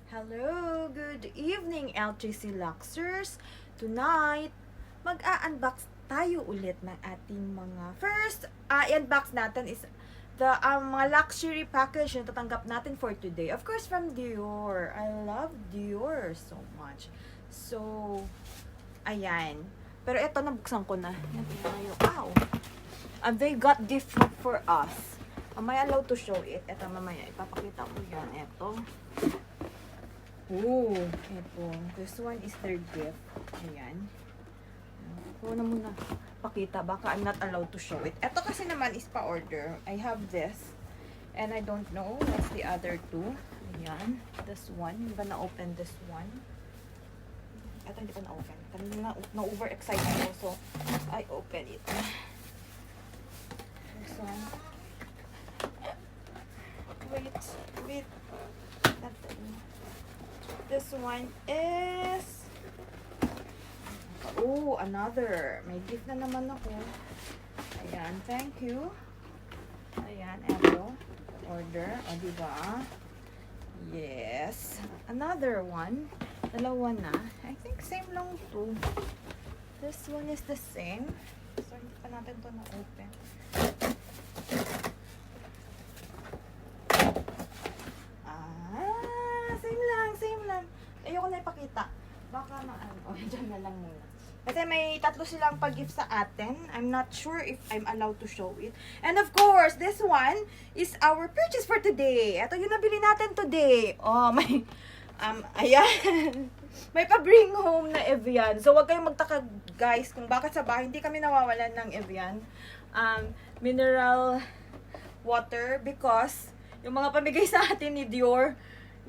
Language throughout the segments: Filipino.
Hello, good evening LTC Luxers. Tonight, mag-a-unbox tayo ulit ng ating mga first, i-unbox natin is the mga luxury package na tatanggap natin for today. Of course, from Dior. I love Dior so much. So, ayan. Pero ito, nabuksan ko na. Yan tayo. Ow! They got gift for us. Am I allowed to show it? Ito mamaya, ipapakita ko yan. Ito. Oh, ito. This one is their gift. Ayan. Huwag na muna pakita. Baka I'm not allowed to show it. Ito kasi naman is pa-order. I have this. And I don't know what's the other two. Ayan. This one. Hindi ba na-open this one? Ito hindi ko na-open. Kanina na-over-excited ako. So, I open it. This one. Wait. This one is... Oh, another. May gift na naman ako. Ayan, thank you. Ayan, eto. Order. O, diba? Yes. Another one. Dalawa na. I think same lang to. This one is the same. So, hindi pa natin to na-open. Same lang. Ayoko na ipakita. Baka dyan na lang muna. Kasi may tatlo silang pag-gift sa atin. I'm not sure if I'm allowed to show it. And of course, this one is our purchase for today. Ito yung nabili natin today. Oh, may, ayan. May pa-bring home na Evian. So, wag kayong magtaka, guys, kung bakit sa bahay hindi kami nawawalan ng Evian. Mineral water because yung mga pamigay sa atin ni Dior,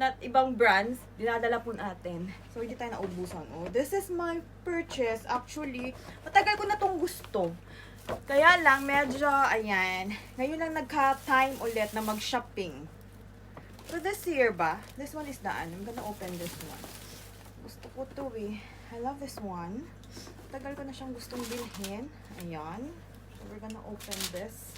not ibang brands, dinadala po natin. So, hindi tayo naubusan. Oh, this is my purchase. Actually, matagal ko na tong gusto. Kaya lang, medyo, ayan, ngayon lang nagka-time ulit na mag-shopping. So, this year ba? This one is daan. I'm gonna open this one. Gusto ko to eh. I love this one. Matagal ko na siyang gustong bilhin. Ayan. So, we're gonna open this.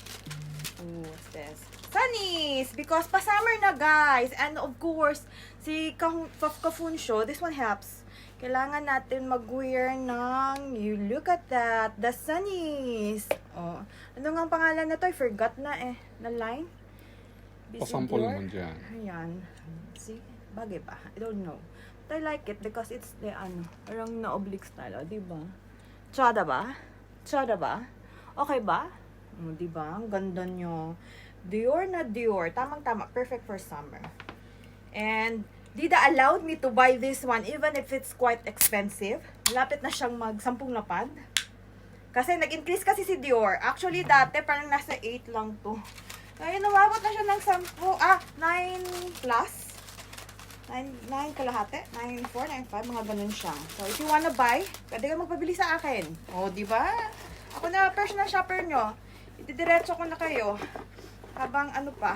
Ooh, what's this? Sunnies! Because pa-summer na, guys. And of course, si Kafun Show, this one helps. Kailangan natin mag-wear ng, you look at that, the Sunnies. Oh. Ano nga ang pangalan na to? I forgot na eh. Na line? Pasample naman dyan. Ayan. See? Bagay ba? I don't know. But I like it because it's the, parang na-oblique style. O, diba? Tsada ba? Tsada ba? Okay ba? O, diba? Ang ganda nyo. Dior na Dior. Tamang-tama. Perfect for summer. And, Dida allowed me to buy this one even if it's quite expensive. Malapit na siyang mag-10 lapad. Kasi nag-increase kasi si Dior. Actually, dati parang nasa 8 lang to. Ngayon, umabot na siya ng 9 plus. 9 kalahati. 9.4, 9.5. Mga ganun siya. So, if you wanna buy, pwede ka magpabili sa akin. O, diba? Ako na personal shopper nyo. Itidiretso ko na kayo. Habang ano pa.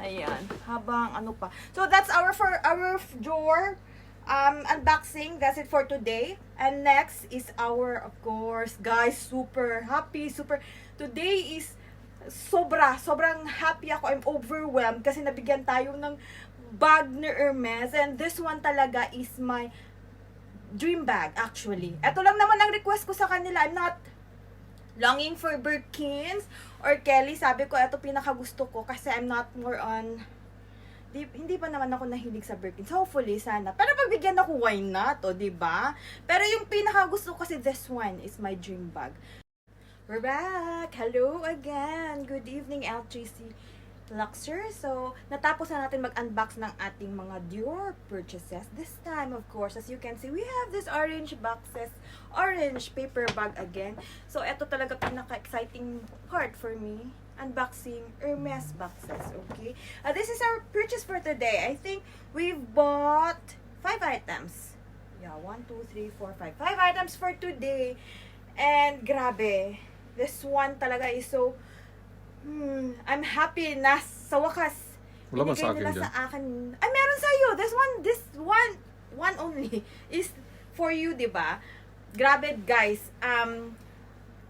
Ayan. Habang ano pa. So, that's our drawer unboxing. That's it for today. And next is our, of course, guys, super happy. Today is sobrang happy ako. I'm overwhelmed kasi nabigyan tayo ng bag ni Hermes. And this one talaga is my dream bag, actually. Ito lang naman ang request ko sa kanila. I'm not longing for Birkins or Kelly. Sabi ko, ito pinakagusto ko kasi I'm not more on... Hindi pa naman ako nahilig sa Birkins. Hopefully, sana. Pero pagbigyan ako, why not? O, diba? Pero yung pinakagusto ko kasi this one is my dream bag. We're back! Hello again! Good evening, LTC Luxer. So, natapos na natin mag-unbox ng ating mga Dior purchases. This time, of course, as you can see, we have this orange boxes, orange paper bag again. So, ito talaga pinaka-exciting part for me. Unboxing Hermes boxes, okay? This is our purchase for today. I think we've bought 5 items. Yeah, 1, 2, 3, 4, 5. 5 items for today. And, grabe. This one talaga is so... I'm happy na sa wakas. Wala ba sa akin nila dyan? sa akin. Ay, meron sa'yo. This one only is for you, diba? Grabe, guys.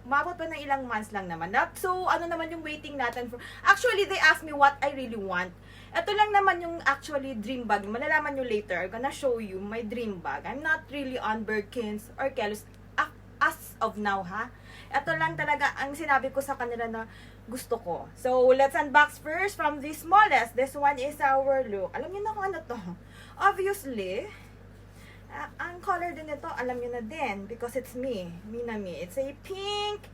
Umabot pa ng ilang months lang naman. So, ano naman yung waiting natin for... Actually, they asked me what I really want. Ito lang naman yung actually dream bag. Malalaman nyo later. I'm gonna show you my dream bag. I'm not really on Birkins or Kelly's as of now, ha? Ito lang talaga ang sinabi ko sa kanila na gusto ko. So, let's unbox first from the smallest. This one is our look. Alam niyo na kung ano to. Obviously, ang color din nito, alam niyo na din. Because it's me. Me na me. It's a pink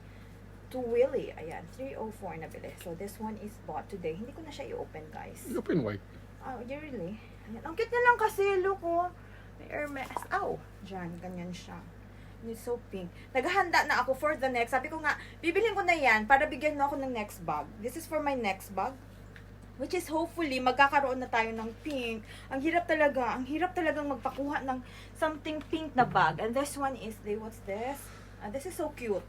Twilly. Ayan, 304 na bili. So, this one is bought today. Hindi ko na siya i-open, guys. You open white. Oh, you really? Ayan. Ang cute na lang kasi, look, oh. May Hermes. Ow! Diyan, ganyan siya. It's so pink. Naghahanda na ako for the next. Sabi ko nga, bibilhin ko na yan para bigyan mo ako ng next bag. This is for my next bag. Which is hopefully, magkakaroon na tayo ng pink. Ang hirap talagang magpakuha ng something pink na bag. And this one is, what's this? This is so cute.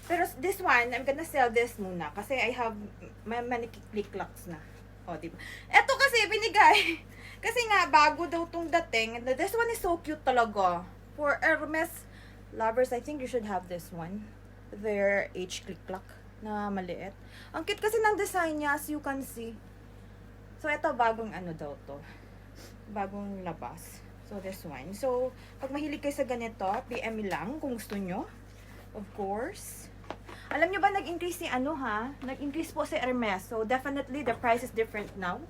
Pero this one, I'm gonna sell this muna. Kasi I have many Clic Clacs na. O, diba? Eto kasi, binigay. Kasi nga, bago daw tong dating. And this one is so cute talaga. For Hermes lovers, I think you should have this one. Their Clic Clac na maliit. Ang cute kasi ng design niya, as you can see. So, ito, bagong ano daw to. Bagong labas. So, this one. So, pag mahilig kayo sa ganito, PM me lang kung gusto nyo. Of course. Alam nyo ba, nag-increase si ano ha? Nag-increase po si Hermes. So, definitely, the price is different now.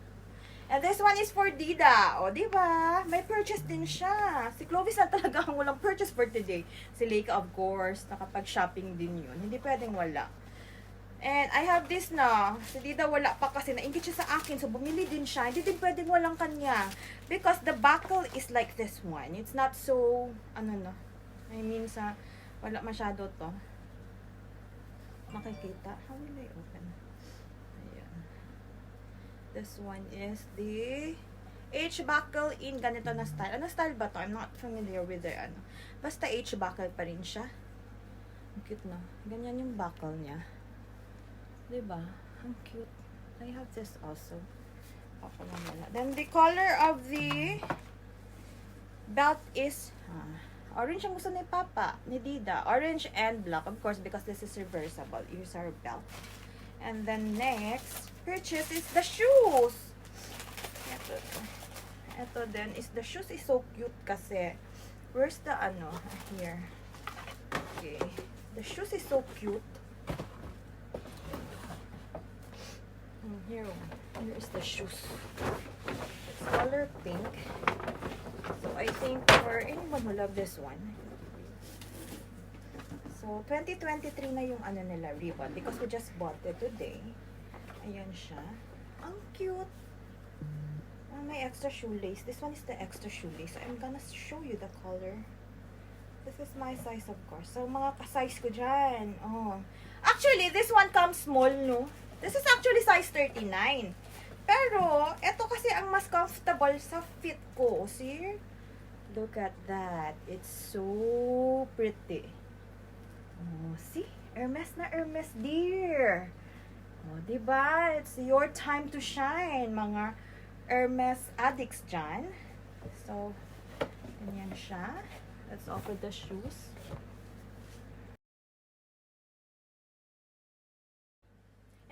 And this one is for Dida. O, diba? May purchase din siya. Si Clovis na talaga ang walang purchase for today. Si Leica, of course, nakapag-shopping din yun. Hindi pwedeng wala. And I have this na. Si Dida wala pa kasi. Naingit siya sa akin. So, bumili din siya. Hindi din pwedeng walang kanya. Because the buckle is like this one. It's not so, ano no. I mean, wala masyado to. Makikita. How will I open? Ayan. This one is the H-buckle in ganito na style. Ano style ba to? I'm not familiar with the ano. Basta H-buckle pa rin siya. Ang cute no? Ganyan yung buckle niya. Diba? Ang cute. I have this also. Ako lang wala. Then the color of the belt is orange ang gusto ni Papa, ni Dida. Orange and black, of course, because this is reversible. Here's our belt. And then next purchase is the shoes. Ito then is the shoes is so cute kasi. Where's the ano? Here. Okay. The shoes is so cute. Here is the shoes. It's color pink. So, I think for anyone who love this one. So, 2023 na yung ano nila, ribbon. Because we just bought it today. Ayan siya. Ang cute. May extra shoelace. This one is the extra shoelace. So, I'm gonna show you the color. This is my size, of course. So, mga ka-size ko dyan. Oh. Actually, this one comes small, no? This is actually size 39. Pero, ito kasi ang mas comfortable sa fit ko. See? Look at that. It's so pretty. Oh, see? Hermes na Hermes, dear. Oh, diba? It's your time to shine, mga Hermes addicts dyan. So, ganyan siya. Let's offer the shoes.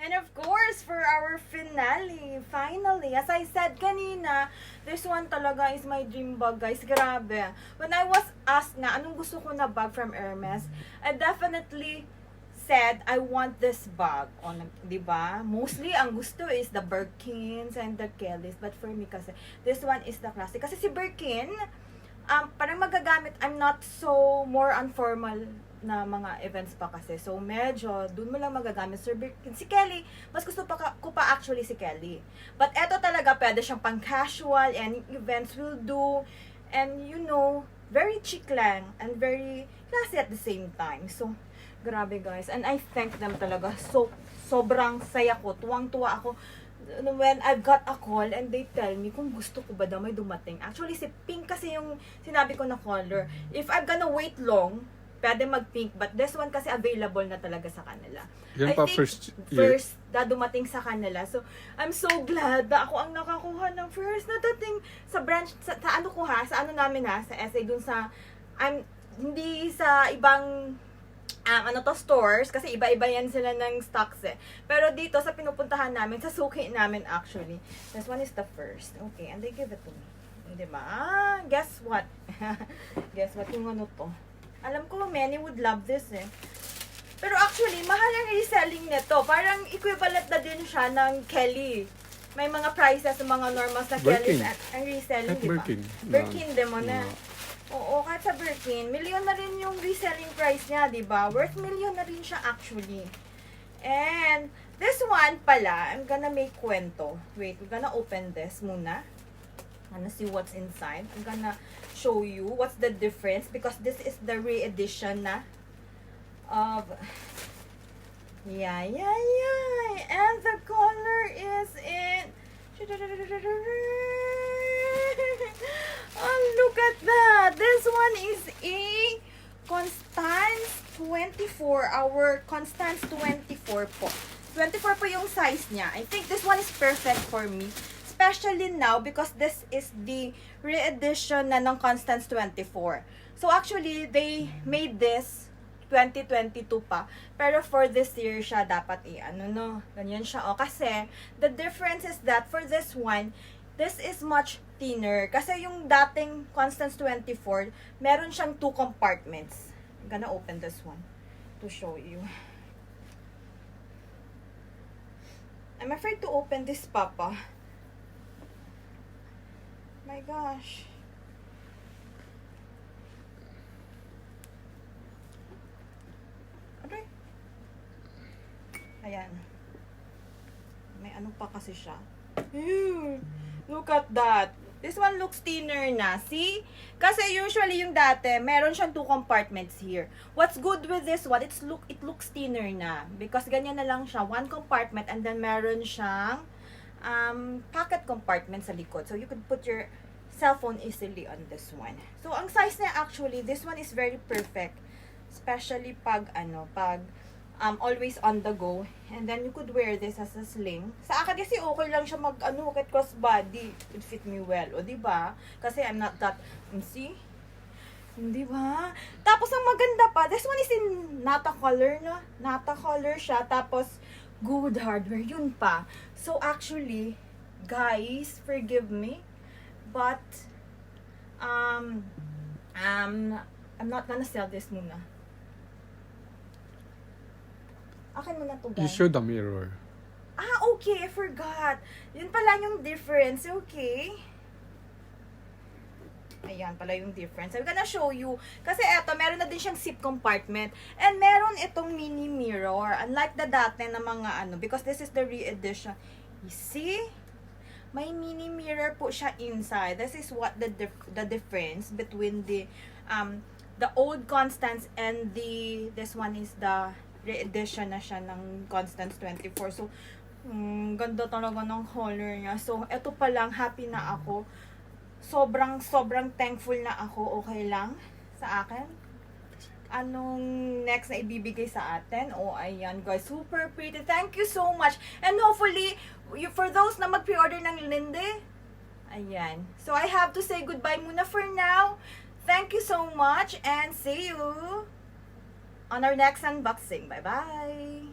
And of course, for our finale, finally, as I said kanina, this one talaga is my dream bag, guys. Grabe. When I was asked na anong gusto ko na bag from Hermes, I definitely said, I want this bag. O, diba? Mostly, ang gusto is the Birkins and the Kellys. But for me kasi, this one is the classic. Kasi si Birkin, parang magagamit, I'm not so more informal na mga events pa kasi. So, medyo, dun mo lang magagamit. Sir Birkin, si Kelly, mas gusto ko pa actually si Kelly. But eto talaga, pwede siyang pang casual, and events will do. And, you know, very chic lang, and very classy at the same time. So, grabe guys. And I thank them talaga. So, sobrang saya ko. Tuwang-tuwa ako when I've got a call and they tell me kung gusto ko ba daw may dumating. Actually, si pink kasi yung sinabi ko na color. If I'm gonna wait long, pwede mag-pink, but this one kasi available na talaga sa kanila. Yan I pa think first na dumating sa kanila. So, I'm so glad na ako ang nakakuha ng first na dating sa branch, sa ano ko ha, sa ano namin ha, sa SA dun sa, hindi sa ibang stores, kasi iba-iba yan sila ng stocks eh. Pero dito sa pinupuntahan namin, sa suki namin actually, this one is the first. Okay, and they give it to me. Diba? Guess what? Guess what yung ano to? Alam ko, many would love this eh. Pero actually, mahal ang reselling nito. Parang equivalent na din siya ng Kelly. May mga prices sa mga normals na Kelly ang reselling, di ba? Birkin, demo na. Oo, kahit sa Birkin, million na rin yung reselling price niya, di ba? Worth million na rin siya actually. And this one pala, I'm gonna make kwento. Wait, we're gonna open this muna. I'm gonna see what's inside. I'm gonna show you what's the difference because this is the re-edition na of yeah. And the color is in oh, look at that. This one is a Constance 24. Our Constance 24 po. 24 po yung size niya. I think this one is perfect for me. Especially now because this is the re-edition na ng Constance 24. So actually, they made this 2022 pa. Pero for this year siya dapat ganyan siya. Kasi the difference is that for this one, this is much thinner. Kasi yung dating Constance 24, meron siyang 2 compartments. I'm gonna open this one to show you. I'm afraid to open this, Papa. My gosh. Okay. Ayan. May ano pa kasi siya. Ew. Look at that. This one looks thinner na. See? Kasi usually yung dati, meron siyang 2 compartments here. What's good with this one, it looks thinner na. Because ganyan na lang siya. 1 compartment and then meron siyang pocket compartment sa likod. So you could put your cellphone easily on this one. So ang size niya actually, this one is very perfect. Especially pag always on the go. And then you could wear this as a sling. Sa akin kasi okay lang siya kahit crossbody. It fit me well. O diba? Kasi I'm not that, see? Di ba? Tapos ang maganda pa, this one is in Nata color, no? Nata color siya. Tapos good hardware, yun pa. So actually, guys, forgive me, but I'm not gonna sell this muna. Akin muna to, guys. You show the mirror. Okay, I forgot. Yun pala yung difference, okay? Ayan pala yung difference. I'm gonna show you. Kasi eto, meron na din siyang zip compartment. And meron itong mini mirror. Unlike the dati na mga because this is the re-edition. You see? May mini mirror po siya inside. This is what the difference between the old Constance and this one is the re-edition na siya ng Constance 24. So, ganda talaga ng color niya. So, eto pa lang, happy na ako. Sobrang thankful na ako. Okay lang sa akin. Anong next na ibibigay sa atin? Ayan guys, super pretty. Thank you so much. And hopefully, for those na mag-pre-order ng Linde, ayan. So, I have to say goodbye muna for now. Thank you so much and see you on our next unboxing. Bye-bye!